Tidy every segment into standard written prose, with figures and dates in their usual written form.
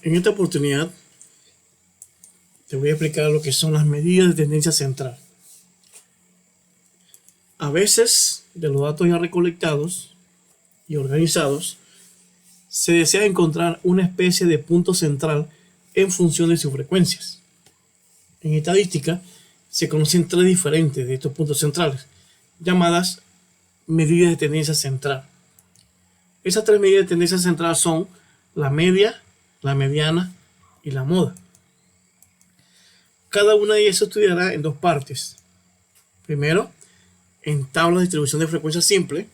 En esta oportunidad te voy a explicar lo que son las medidas de tendencia central. A veces, de los datos ya recolectados y organizados, se desea encontrar una especie de punto central en función de sus frecuencias. En estadística, se conocen tres diferentes de estos puntos centrales, llamadas medidas de tendencia central. Esas tres medidas de tendencia central son la media, la mediana y la moda. Cada una de ellas se estudiará en dos partes. Primero, en tabla de distribución de frecuencia simple,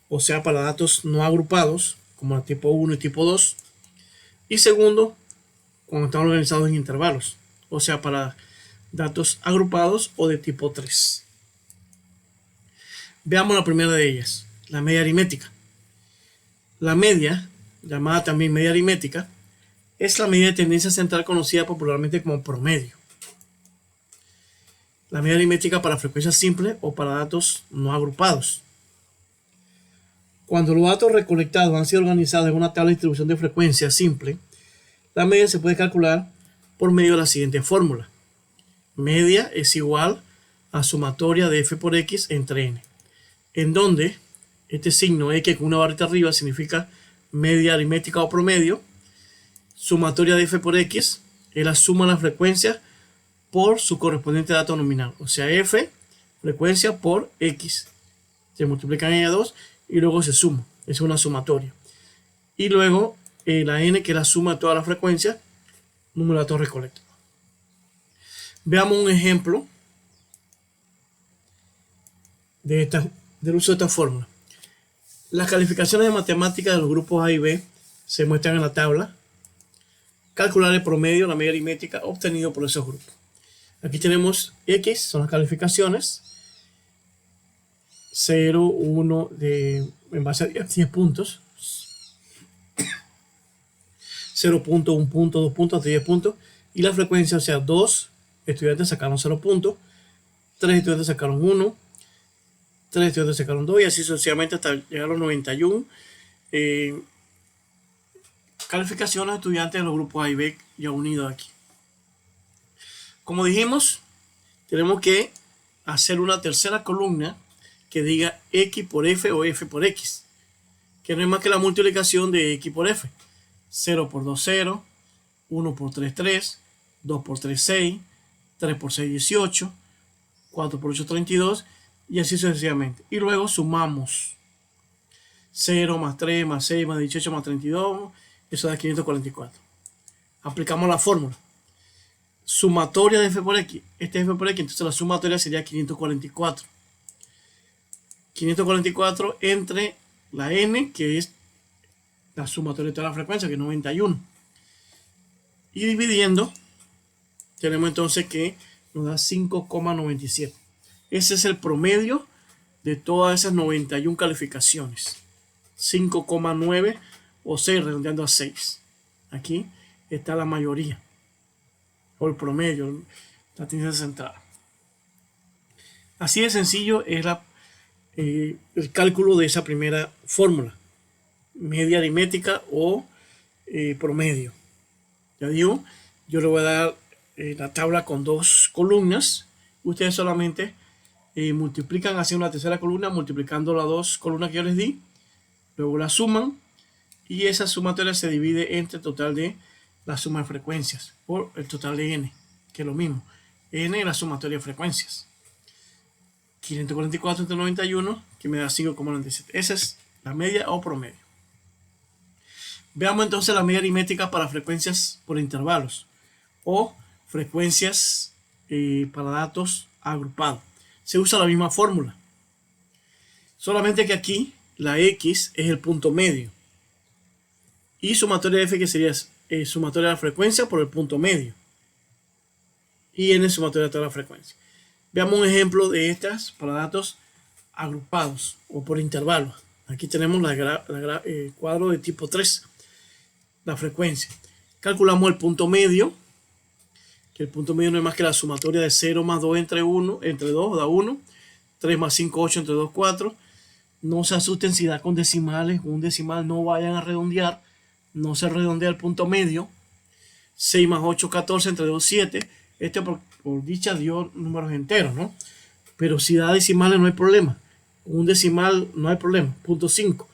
o sea, para datos no agrupados, como la tipo 1 y tipo 2. Y segundo, cuando están organizados en intervalos, o sea, para datos agrupados o de tipo 3. Veamos la primera de ellas, la media aritmética. La media, llamada también media aritmética, es la medida de tendencia central conocida popularmente como promedio. La media aritmética para frecuencia simple o para datos no agrupados. Cuando los datos recolectados han sido organizados en una tabla de distribución de frecuencia simple, la media se puede calcular por medio de la siguiente fórmula. Media es igual a sumatoria de f por x entre n, en donde este signo x con una barrita arriba significa media aritmética o promedio. Sumatoria de f por x es la suma de las frecuencias por su correspondiente dato nominal, o sea, f, frecuencia por x. Se multiplican en 2 y luego se suma, es una sumatoria. Y luego la n, que es la suma de todas las frecuencias, número de datos recolectados. Veamos un ejemplo del uso de esta fórmula. Las calificaciones de matemáticas de los grupos A y B se muestran en la tabla. Calcular el promedio, la media aritmética obtenido por esos grupos. Aquí tenemos X, son las calificaciones. 0, 1, en base a 10 puntos. 0 punto, 1 punto, 2 puntos, hasta 10 puntos. Y la frecuencia, o sea, 2 estudiantes sacaron 0 puntos, 3 estudiantes sacaron 1, 3 estudiantes sacaron 2 y así sucesivamente hasta llegar a los 91 calificaciones de estudiantes de los grupos A y B ya unidos aquí. Como dijimos, tenemos que hacer una tercera columna que diga X por F o F por X, que no es más que la multiplicación de X por F. 0 por 2, 0, 1 por 3, 3, 2 por 3, 6, 3 por 6, 18, 4 por 8, 32 y así sucesivamente. Y luego sumamos 0 más 3 más 6 más 18 más 32, eso da 544. Aplicamos la fórmula. Sumatoria de f por x, este es f por x, entonces la sumatoria sería 544. 544 entre la n, que es la sumatoria de toda la frecuencia, que es 91. Y dividiendo, tenemos entonces que nos da 5,97. Ese es el promedio de todas esas 91 calificaciones. 5,9 o 6, redondeando a 6. Aquí está la mayoría, o el promedio, la tendencia central. Así de sencillo es el cálculo de esa primera fórmula, media aritmética o promedio. Ya digo, yo le voy a dar la tabla con dos columnas. Ustedes solamente multiplican hacia una tercera columna, multiplicando las dos columnas que yo les di, luego la suman y esa sumatoria se divide entre el total de la suma de frecuencias por el total de n, que es lo mismo. N es la sumatoria de frecuencias. 544 entre 91, que me da 5,97. Esa es la media o promedio. Veamos entonces la media aritmética para frecuencias por intervalos o frecuencias para datos agrupados. Se usa la misma fórmula, solamente que aquí la x es el punto medio y sumatoria de f, que sería sumatoria de la frecuencia por el punto medio, y n sumatoria de toda la frecuencia. Veamos un ejemplo de estas para datos agrupados o por intervalos. Aquí tenemos el cuadro de tipo 3, la frecuencia. Calculamos el punto medio, que el punto medio no es más que la sumatoria de 0 más 2 entre 2 da 1, 3 más 5, 8 entre 2, 4. No se asusten si da con decimales, un decimal no vayan a redondear, no se redondea el punto medio, 6 más 8, 14, entre 2, 7. Este por dicha dio números enteros, ¿no? Pero si da decimales no hay problema. Un decimal no hay problema. 0.5.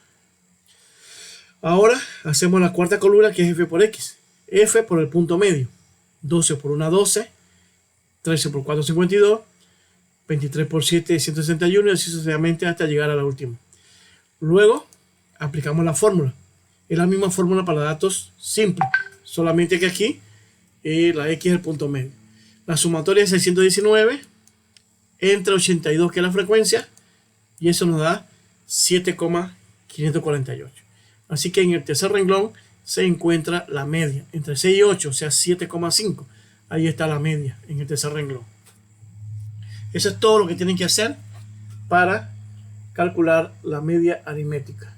Ahora hacemos la cuarta columna, que es f por x. F por el punto medio. 12 por 1, 12. 13 por 4, 52. 23 por 7, 161. Y así sucesivamente hasta llegar a la última. Luego aplicamos la fórmula. Es la misma fórmula para datos simples. Solamente que aquí la x es el punto medio. La sumatoria es 619 entre 82, que es la frecuencia. Y eso nos da 7,548. Así que en el tercer renglón se encuentra la media. Entre 6 y 8, o sea 7,5. Ahí está la media en el tercer renglón. Eso es todo lo que tienen que hacer para calcular la media aritmética.